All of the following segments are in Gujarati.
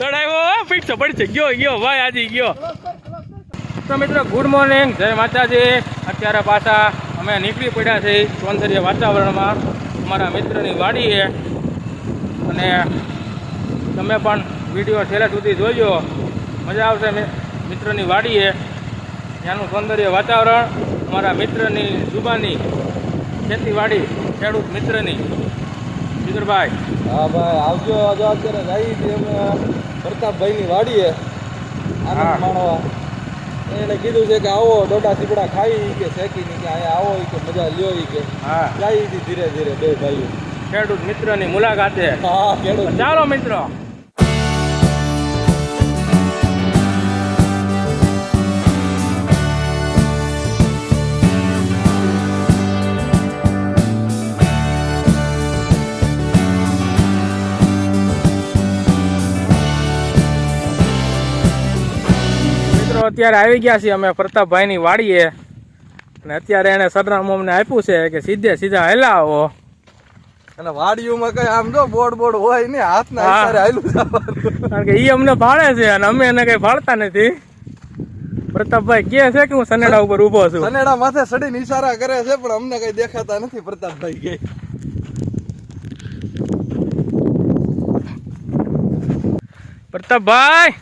ચડાવ્યો ફિક્સ પડશે ગયો ભાઈ આજે ગયો. તો મિત્રો ગુડ મોર્નિંગ, જય માતાજી. અત્યારે પાછા અમે નીકળી પડ્યા છીએ સૌંદર્ય વાતાવરણમાં અમારા મિત્રની વાડીએ. અને તમે પણ વિડીયો છેલ્લે સુધી જોજો, મજા આવશે. મિત્રની વાડીએ ત્યાંનું સૌંદર્ય વાતાવરણ, અમારા મિત્રની જુબાની ખેતીવાડી, ખેડૂત મિત્રની. જીગરભાઈ હા ભાઈ આવજો. આજે અત્યારે જઈ અમે પ્રતાપભાઈની વાડીએ આનંદ માણવા. એને કીધું છે કે આવો ડોડા સીપડા ખાઈ કે શેકી કે અહીંયા આવો કે મજા લ્યો કે. હા જઈ ધીરે ધીરે બે ભાઈઓ ખેડૂત મિત્રની મુલાકાતે. હા ખેડૂત. ચાલો મિત્રો. અત્યારે આવી ગયા છીએ અમે પ્રતાપભાઈની વાડીએ. અને અત્યારે એને સરનામું અમને આપ્યું છે કે સીધે સીધા હેલા આવો. અને વાડીઓમાં કઈ આમ જો બોર્ડ હોય ને હાથના ઈશારે હાલ્યું જવાનું. કારણ કે ઈ અમને ભાળે છે અને અમે એને કઈ ભાળતા નથી. પ્રતાપભાઈ કહે છે કે હું સનેડા ઉપર ઊભો છું. સનેડા માથે સડીને ઈશારા કરે છે પણ અમને કઈ દેખાતા નથી. પ્રતાપભાઈ કે પ્રતાપભાઈ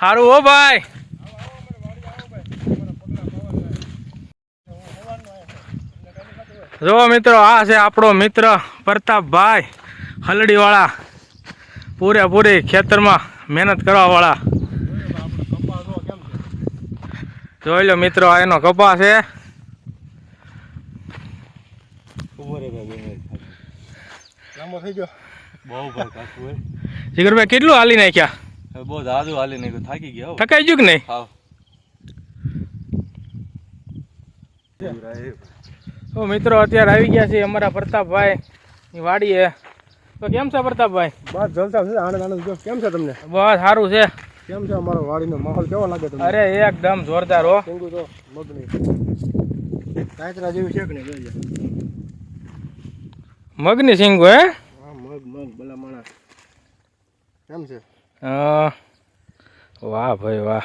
હારું હો ભાઈ. જો મિત્રો, આ છે આપણો મિત્ર પ્રતાપભાઈ, હલડી વાળા, પૂરેપૂરી ખેતરમાં મહેનત કરવા વાળા. જોઈ લો મિત્રો, આ એનો કપા છે. જીગરભાઈ કેટલું હાલી નાખ્યા? બહુ દાદુ હાલી નહીં, થાકી ગયા. થકાઈ ગયું કે નહીં? તો મિત્રો અત્યારે આવી ગયા છે અમારા પ્રતાપભાઈ ની વાડીએ. તો કેમ છે પ્રતાપભાઈ? બસ જલસા છે. આનંદ આનંદ. કેમ છે તમને? બસ સારું છે. કેમ છે અમારો વાડીનો માહોલ કેવો લાગે તમને? અરે એકદમ જોરદાર હો. સિંગુ તો મગની કાંતરા જેવી છે કે નહીં? જોઈજો મગની સિંગુ. હે હા, મગ ભલા માણસ. કેમ છે? વાહ ભાઈ વાહ.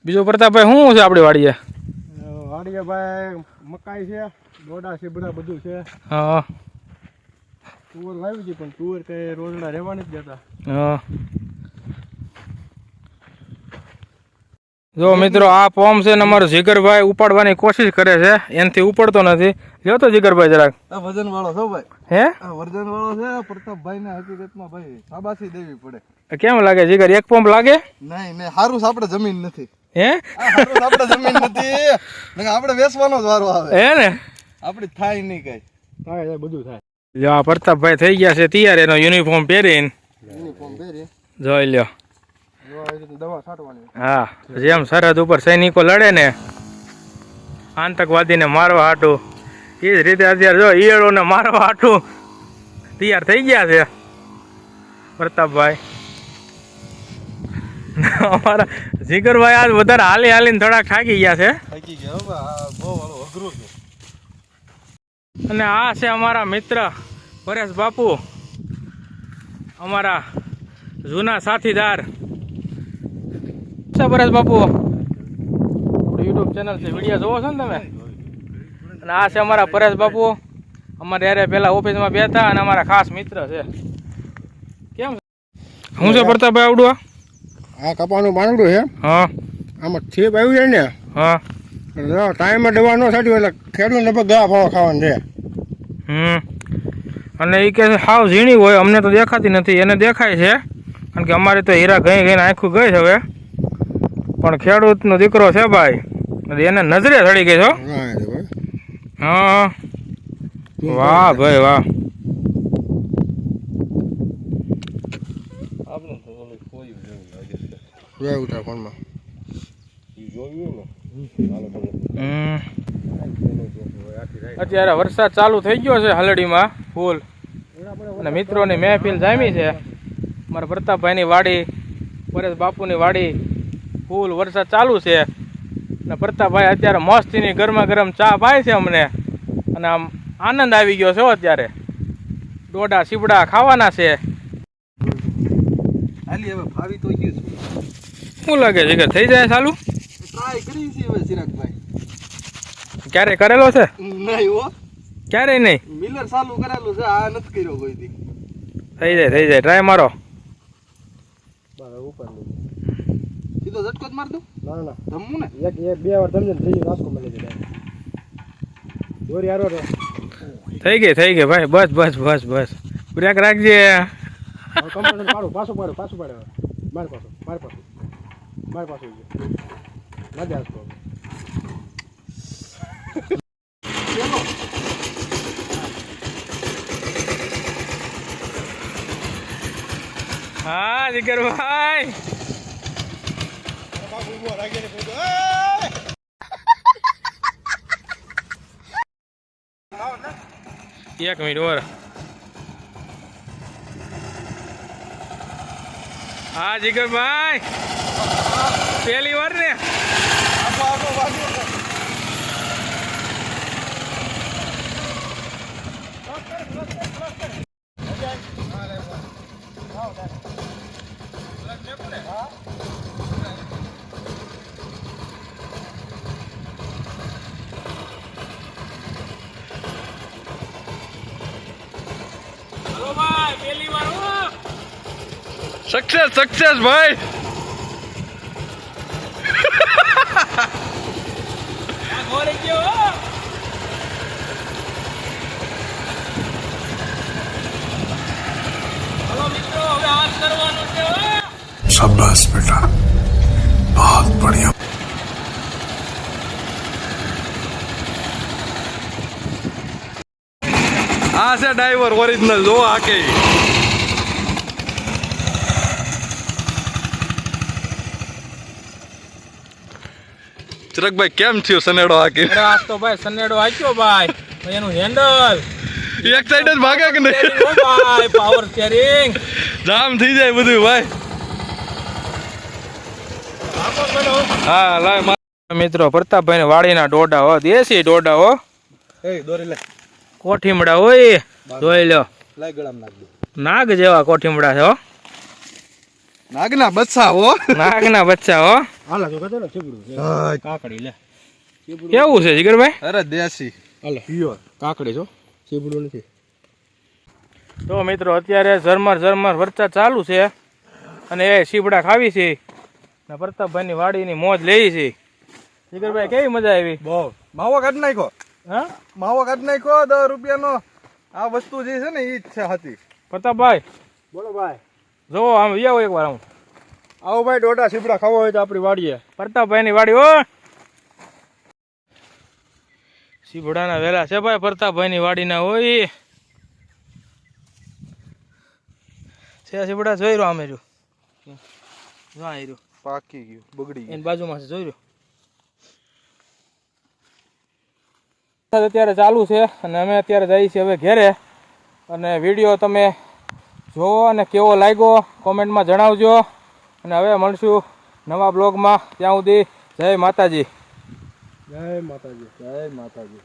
બીજું પ્રતાપભાઈ શું છે આપણી વાડીએ? વાડીએ ભાઈ મકાઈ છે, ડોડા છે, બધા બધું છે. હા, તુવર વાવી છે પણ તુવર કઈ રોજડા રહેવાની જ જતા. હા. જો મિત્રો, આ પોમ છે ને અમારો જીગરભાઈ ઉપાડવાની કોશિશ કરે છે, એનાથી ઉપડતો નથી. લ્યો તો જીગરભાઈ જરાક. વજન વાળો છો ભાઈ. હે વજન વાળો છે પ્રતાપભાઈ ને. હકીકતમાં ભાઈ શાબાશી દેવી પડે. કેમ લાગે જીગર? એક પંપ લાગે? નહીં સારું છે, આપણે જમીન નથી. હે આપણે જમીન નથી, આપણે વેચવાનો જ વારો આવે. હે ને આપડી થાય નહીં કઈ. થાય બધું થાય. જો આ પ્રતાપભાઈ થઈ ગયા છે તૈયાર, એનો યુનિફોર્મ પહેરીને. યુનિફોર્મ પહેરી જોઈ લ્યો. દવા છાંટવાની. હા, જેમ સરહદ ઉપર સૈનિકો લડે ને આતંકવાદીને મારવા હાટું, એ જ રીતે અત્યારે જો ઈયળોને મારવા હાટું તૈયાર થઈ ગયા છે પ્રતાપભાઈ. અમારા જીગરભાઈ આજ વધારે હાલીને થોડા થાકી ગયા છે. થાકી ગયા, બહુ અઘરું છે. અને આ છે અમારા મિત્ર પરેશ બાપુ, અમારા જૂના સાથીદાર. પરેશ બાપુ યુટ્યુબ ચેનલ છે, વિડીયો જોવો છો ને તમે? અને આ છે અમારા પરેશ બાપુ, અમારે યારે પેલા ઓફિસમાં બેઠા અને અમારા ખાસ મિત્ર છે. કેમ છે? શું છે પ્રતાપભાઈ આવડું? આ કપાનું બાંગડું છે. હા, આમાં થેપ આવ્યું છે ને. હા, ટાઈમે દવા ન છાંટ્યું એટલે ખેડૂત લગભગ દવા ફાવા ખાવાનું છે. અને એ કે હાવ ઝીણી હોય, અમને તો દેખાતી નથી, એને દેખાય છે. કારણ કે અમારે તો હીરા ગઈને આખું ગઈ છે હવે. પણ ખેડૂતનો દીકરો છે ભાઈ, એને નજરે ચડી ગઈ છો. હા, વાહ ભાઈ વાહ. અત્યારે વરસાદ ચાલુ થઈ ગયો છે હલડીમાં ફૂલ, અને મિત્રોની મહેફિલ જામી છે. મારા પ્રતાપભાઈની વાડી, પરેશ બાપુની વાડી, ફૂલ વરસાદ ચાલુ છે. અને પ્રતાપભાઈ અત્યારે મસ્તીની ગરમા ગરમ ચા પાય છે અમને, અને આમ આનંદ આવી ગયો છે અત્યારે. ડોડા સીબડા ખાવાના છે. હાલી હવે ફાવી તો ગયું છે. શું લાગે જીગર થઈ જાય ચાલુ? ટ્રાય કરી છે હવે ચિરાગભાઈ. ક્યારે કરેલો છે? નહીં હો, ક્યારે નહીં? મિલર ચાલુ કરેલું છે, આ નથી કર્યો કોઈ દી. થઈ જાય ટ્રાય મારો. બરાબર ઉપર સીધો ઝટકો જ માર દઉં. ના ના ધમવું ને એક બે વાર તમને થઈ ગયું નાસ્તો મળી જાય દોરી હારો રે થઈ ગઈ ભાઈ, બસ બ્રેક રાખજે. કમ્પ્યુટર પાછું પાડો માર પાછું મજા આવતો હા જીગરભાઈ, એક મિનિટ ઓર. હા જીગરભાઈ, પહેલી વાર ને પહેલી વાર સક્સેસ ભાઈ. शाबाश बेटा, बहुत बढ़िया. આ છે ડ્રાઈવર ઓરિજિનલ, જો આ કે ચિરાગભાઈ કેમ થયો સનેડો હાકી? અરે આજ તો ભાઈ સનેડો હાક્યો ભાઈ. એનું હેન્ડલ એક સાઈડ જ ભાગે કે નહીં? ભાઈ પાવર સ્ટીયરિંગ જામ થઈ જાય બધું ભાઈ. હા લાય મિત્રો, પ્રતાપભાઈ વાડીના ડોડા હો, દેશી ડોડા હો, એ દોરી લે, કોઠીમડા હોય, જોઈ લો. લાય ગળામાં નાખ દે. નાગ જેવા કોઠીમડા છે હો, નાગના બચ્ચા હો. નાગના બચ્ચા હો. હાલા તો કતો ને ચીબડું કાકડી લે કેવું છે જીગરભાઈ? અરે દેશી હાલે પ્યોર કાકડી છો ચીબડું નથી. તો મિત્રો અત્યારે ઝરમર વરસાદ ચાલુ છે અને એ સીબડા ખાવી છે ને પ્રતાપભાઈની વાડીની મોજ લેવી છે. જીગરભાઈ કેવી મજા આવી? બહુ માવો કાઢી નાખ્યો. હા માવો કાઢી નાખ્યો 10 રૂપિયાનો. આ વસ્તુ જે છે ને એ જ છે હતી. પ્રતાપભાઈ બોલો ભાઈ, જો આમ આવો એકવાર આમ. આવો ભાઈ ડોડા સીપડા ખાવા હોય તો આપણી વાડીએ. પ્રતાપભાઈની વાડી હો, સીબડાના વેલા છે ભાઈ, પ્રતાપભાઈની વાડીના હોય છે. સીબડા જોઈ રહ્યો, આમે રહ્યો, પાકી ગયું, બગડી ગયું. એની બાજુમાં છે, જોઈ રહ્યો. અત્યારે ચાલુ છે અને અમે અત્યારે જઈએ છીએ હવે ઘેરે. અને વિડીયો તમે જોવો અને કેવો લાગ્યો કોમેન્ટમાં જણાવજો. અને હવે મળશું નવા બ્લોગમાં. ત્યાં સુધી જય માતાજી. જય માતાજી.